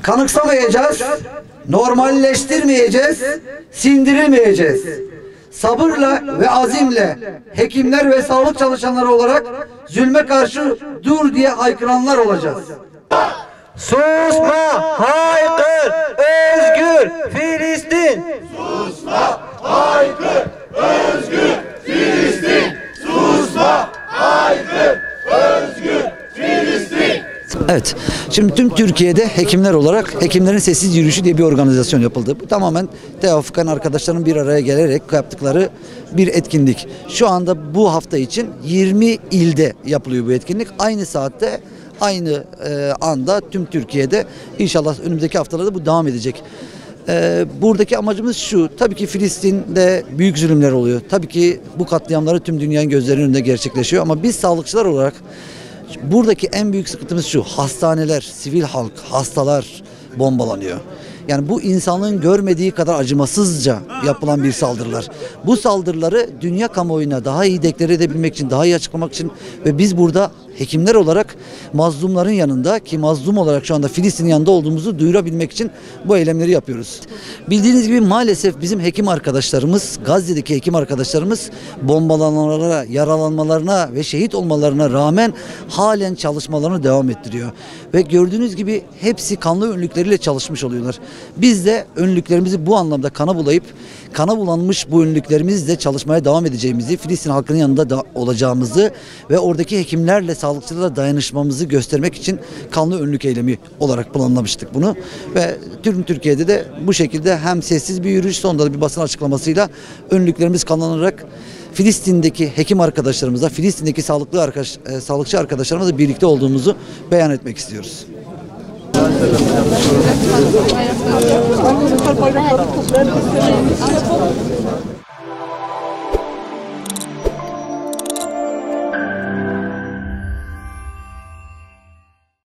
Kanıksamayacağız, normalleştirmeyeceğiz, sindirilmeyeceğiz. Sabırla ve azimle hekimler ve sağlık çalışanları olarak zulme karşı dur diye haykıranlar olacağız. Susma, haykır, özgür Filistin! Susma, haykır, özgür Filistin! Susma, haykır, özgür Filistin! Evet, şimdi tüm Türkiye'de hekimler olarak Hekimlerin Sessiz Yürüyüşü diye bir organizasyon yapıldı. Bu tamamen tevaffukan arkadaşların bir araya gelerek yaptıkları bir etkinlik. Şu anda bu hafta için 20 ilde yapılıyor bu etkinlik. Aynı saatte, aynı anda tüm Türkiye'de, inşallah önümüzdeki haftalarda bu devam edecek. Buradaki amacımız şu: tabii ki Filistin'de büyük zulümler oluyor. Tabii ki bu katliamları tüm dünyanın gözlerinin önünde gerçekleşiyor. Ama biz sağlıkçılar olarak buradaki en büyük sıkıntımız şu: hastaneler, sivil halk, hastalar bombalanıyor. Yani bu insanlığın görmediği kadar acımasızca yapılan bir saldırılar. Bu saldırıları dünya kamuoyuna daha iyi deklare edebilmek için, daha iyi açıklamak için ve biz burada hekimler olarak mazlumların yanında, ki mazlum olarak şu anda Filistin'in yanında olduğumuzu duyurabilmek için bu eylemleri yapıyoruz. Bildiğiniz gibi maalesef bizim hekim arkadaşlarımız, Gazze'deki hekim arkadaşlarımız bombalanmalara, yaralanmalarına ve şehit olmalarına rağmen halen çalışmalarını devam ettiriyor. Ve gördüğünüz gibi hepsi kanlı önlükleriyle çalışmış oluyorlar. Biz de önlüklerimizi bu anlamda kana bulayıp, kana bulanmış bu önlüklerimizle çalışmaya devam edeceğimizi, Filistin halkının yanında da olacağımızı ve oradaki hekimlerle, sağlıkçılarla dayanışmamızı göstermek için kanlı önlük eylemi olarak planlamıştık bunu. Ve tüm Türkiye'de de bu şekilde hem sessiz bir yürüyüş, sonunda da bir basın açıklamasıyla önlüklerimiz kanlanarak Filistin'deki hekim arkadaşlarımızla, Filistin'deki sağlıkçı arkadaşlarımızla birlikte olduğumuzu beyan etmek istiyoruz.